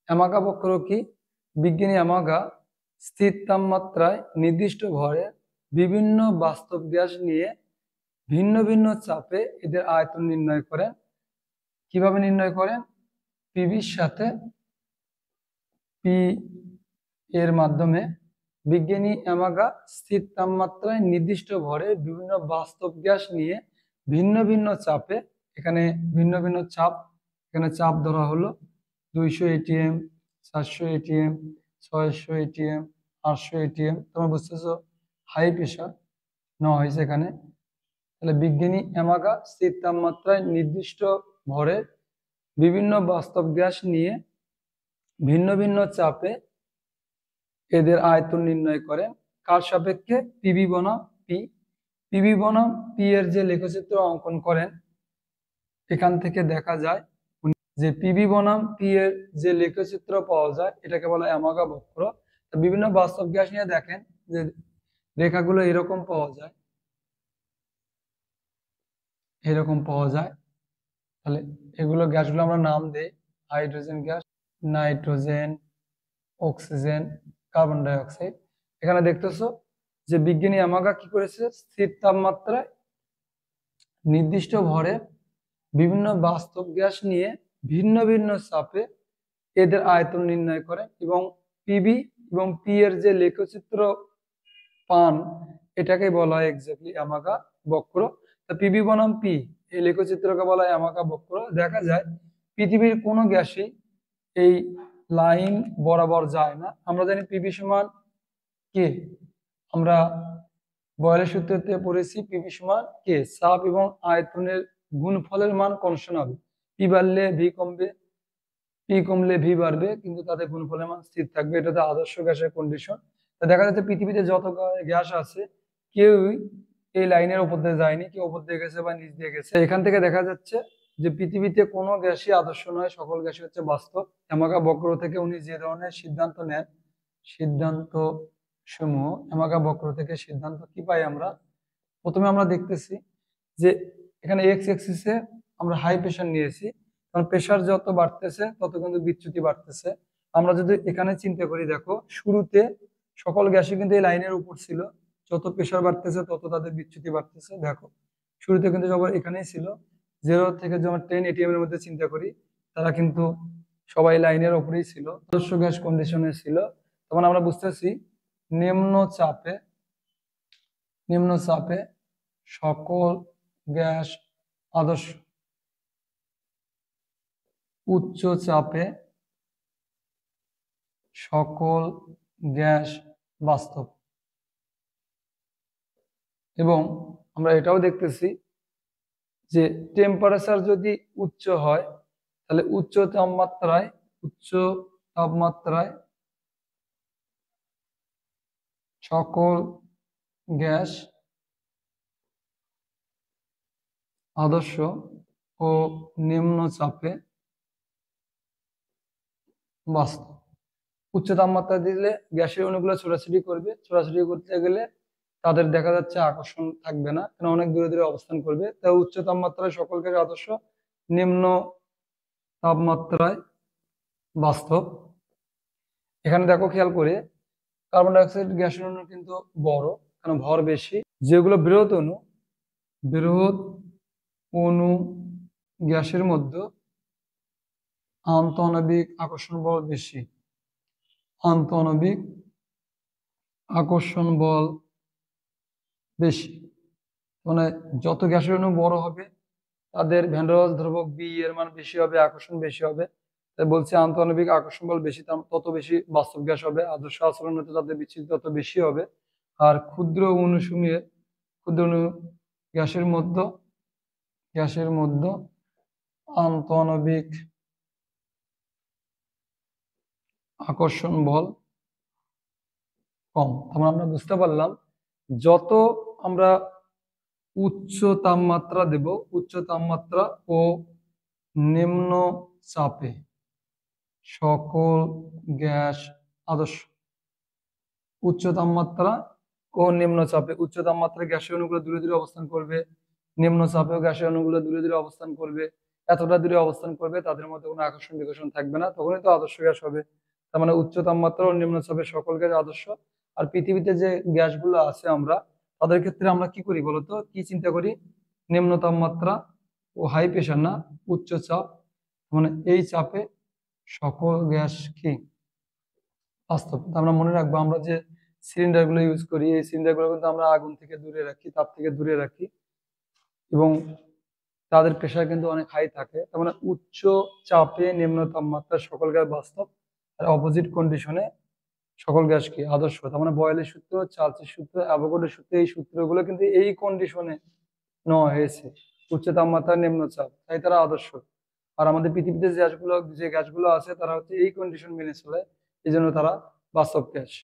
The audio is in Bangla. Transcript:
অ্যামাগা বক্র কি? বিজ্ঞানী অ্যামাগা স্থির তাপমাত্রায় নির্দিষ্ট ভরে বিভিন্ন বাস্তব গ্যাস নিয়ে ভিন্ন ভিন্ন চাপে এদের আয়তন নির্ণয় করেন। কিভাবে নির্ণয় করেন? পিভির সাথে পি এর মাধ্যমে বিজ্ঞানী অ্যামাগা স্থির তাপমাত্রায় নির্দিষ্ট ভরে বিভিন্ন বাস্তব গ্যাস নিয়ে ভিন্ন ভিন্ন চাপে, এখানে ভিন্ন ভিন্ন চাপ, এখানে চাপ ধরা হলো 200 ATM, 400 ATM, 600 ATM, 800 ATM। তোমরা বুঝতেছো হাই প্রেশার নেওয়া হয়েছে এখানে। তাহলে বিজ্ঞানী অ্যামাগা স্থির তাপমাত্রায় নির্দিষ্ট ভরে বিভিন্ন বাস্তব গ্যাস নিয়ে ভিন্ন ভিন্ন চাপে এদের আয়তন নির্ণয় করেন। কার সাপেক্ষে? পিভি বনাম পি। পিভি বনাম পি এর যে লেখচিত্র অঙ্কন করেন, এখান থেকে দেখা যায় যে পিভি বনাম পি এর যে লেখচিত্র পাওয়া যায় এটাকে বলা হয় অ্যামাগা বক্র। বিভিন্ন বাস্তব গ্যাস নিয়ে দেখেন যে রেখাগুলো এরকম পাওয়া যায়, এরকম পাওয়া যায়। তাহলে এগুলো গ্যাসগুলো আমরা নাম দেই hydrogen gas, nitrogen, oxygen, carbon dioxide. এখানে দেখতেছো যে বিজ্ঞানী অ্যামাগা কি করেছে? স্থির তাপমাত্রায় নির্দিষ্ট ভরে বিভিন্ন বাস্তব গ্যাস নিয়ে ভিন্ন ভিন্ন চাপে এদের আয়তন নির্ণয় করে এবং পিবি এবং পি এর যে লেখচিত্র পান এটাকে বলা হয় এক্স্যাক্টলি অ্যামাগা বক্র। তা পিবি বনাম পি এই লেখচিত্রকে বলা হয় অ্যামাগা বক্র। দেখা যায় পৃথিবীর কোনো গ্যাসই এই লাইন বরাবর যায় না। আমরা জানি পিবি সমান কে, আমরা বয়লের সূত্রতে পড়েছি পিবি সমান কে, চাপ এবং আয়তনের গুণফলের মান কনস্ট্যান্ট হবে। পি বাড়লে ভি কমবে, পি কমলে ভি বাড়বে, কিন্তু তাদের গুণফলের মান স্থির থাকবে। এটা তো আদর্শ গ্যাসের কন্ডিশন। তা দেখা যাচ্ছে পৃথিবীতে যত গ্যাস আছে কেউই এই লাইনের উপর দিয়ে যায়নি, কেউ উপর দিয়ে গেছে বা নিচ দিয়ে গেছে। এখান থেকে দেখা যাচ্ছে যে পৃথিবীতে কোনো গ্যাসই আদর্শ নয়, সকল গ্যাসই হচ্ছে বাস্তব। অ্যামাগা বক্র থেকে উনি যে ধরনের সিদ্ধান্ত নেন, সিদ্ধান্ত সমূহ অ্যামাগা বক্র থেকে সিদ্ধান্ত কি পাই আমরা? প্রথমে আমরা দেখতেছি যে এখানে এক্স এক্সিসে আমরা হাই প্রেশার নিয়েছি, কারণ প্রেশার যত বাড়তেছে তত কিন্তু বিচ্যুতি বাড়তেছে। আমরা যদি এখানে চিন্তা করি, দেখো শুরুতে সকল গ্যাসই কিন্তু এই লাইনের উপর ছিল, যত প্রেশার বাড়তেছে তত তাদের বিচ্যুতি বাড়তেছে। দেখো শুরুতে কিন্তু সবার এখানেই ছিল, 0 থেকে যখন 10 ATM এর মধ্যে চিন্তা করি, তারা কিন্তু সবাই লাইনের উপরেই ছিল, আদর্শ গ্যাস কন্ডিশনে ছিল। তখন আমরা বুঝতেছি নিম্ন চাপে, নিম্ন চাপে সকল গ্যাস আদর্শ, উচ্চ চাপে সকল গ্যাস বাস্তব। এবং আমরা এটাও দেখতেছি যে টেম্পারেচার যদি উচ্চ হয় তাহলে উচ্চ তাপমাত্রায় সকল গ্যাস আদর্শ ও নিম্ন চাপে বাস্তব। উচ্চ তাপমাত্রা দিলে গ্যাসের অণুগুলো ছোটাছুটি করবে, ছোটাছুটি করতে গেলে তাদের দেখা যাচ্ছে আকর্ষণ থাকবে না, কারণ অনেক দূরে দূরে অবস্থান করবে। তাই উচ্চ তাপমাত্রায় সকল গ্যাস আদর্শ, নিম্ন তাপমাত্রায় বাস্তব। এখানে দেখো খেয়াল করে কার্বন ডাই অক্সাইড গ্যাসের অণু কিন্তু বড়, কারণ ভর বেশি। যেগুলো বৃহৎ অণু গ্যাসের মধ্যে আন্তঃআণবিক আকর্ষণ বল বেশি, আন্তঃআণবিক আকর্ষণ বল বেশি। মানে যত গ্যাসের অণু বড় হবে তাদের ভ্যান ডার ওয়ালস ধ্রুবক বি এর মান বেশি হবে, আকর্ষণ বেশি হবে। তাই বলছে আন্তঃআণবিক আকর্ষণ বল বেশি, তত বেশি বাস্তব গ্যাস হবে, আদর্শ আচরণ হতে তাদের বিচ্ছিন্ন তত বেশি হবে। আর ক্ষুদ্র অণুসমূহের, ক্ষুদ্র অণু গ্যাসের মধ্যে আন্তঃআণবিক আকর্ষণ বল কম। তারপর আমরা বুঝতে পারলাম যত আমরা উচ্চ তাপমাত্রা দেব, উচ্চ তাপমাত্রা ও নিম্ন চাপে সকল গ্যাস আদর্শ। উচ্চ তাপমাত্রা ও নিম্ন চাপে, উচ্চ তাপমাত্রায় গ্যাসের অণুগুলো দূরে দূরে অবস্থান করবে, নিম্ন চাপেও গ্যাসের অণুগুলো দূরে দূরে অবস্থান করবে। এতটা দূরে অবস্থান করবে, তাদের মধ্যে কোনো আকর্ষণ বিকর্ষণ থাকবে না, তখনই তো আদর্শ গ্যাস হবে। তার মানে উচ্চ তাপমাত্রা ও নিম্ন চাপের সকল গ্যাস আদর্শ। আর পৃথিবীতে যে গ্যাসগুলো আছে আমরা, তাদের ক্ষেত্রে আমরা কি করি বলতো, কি চিন্তা করি? নিম্ন তাপমাত্রা ও হাই প্রেশার, না উচ্চ চাপ, মানে এই চাপে সকল গ্যাস কি বাস্তব। তা আমরা মনে রাখবো, আমরা যে সিলিন্ডার গুলো ইউজ করি, এই সিলিন্ডার গুলো কিন্তু আমরা আগুন থেকে দূরে রাখি, তাপ থেকে দূরে রাখি, এবং তাদের প্রেশার কিন্তু অনেক হাই থাকে। তার মানে উচ্চ চাপে নিম্ন তাপমাত্রা সকল গ্যাস বাস্তব, আর অপোজিট কন্ডিশনে সকল গ্যাস কি আদর্শ। তার মানে বয়েলের সূত্র, চার্লসের সূত্র, অ্যাভোগাড্রোর সূত্র, এই সূত্রগুলো কিন্তু এই কন্ডিশনে নেওয়া হয়েছে, উচ্চ তাপমাত্রা নিম্ন চাপ, তাই তারা আদর্শ। আর আমাদের পৃথিবীতে যে গ্যাসগুলো আছে, তারা হচ্ছে এই কন্ডিশন মেনে চলে, এই জন্য তারা বাস্তব গ্যাস।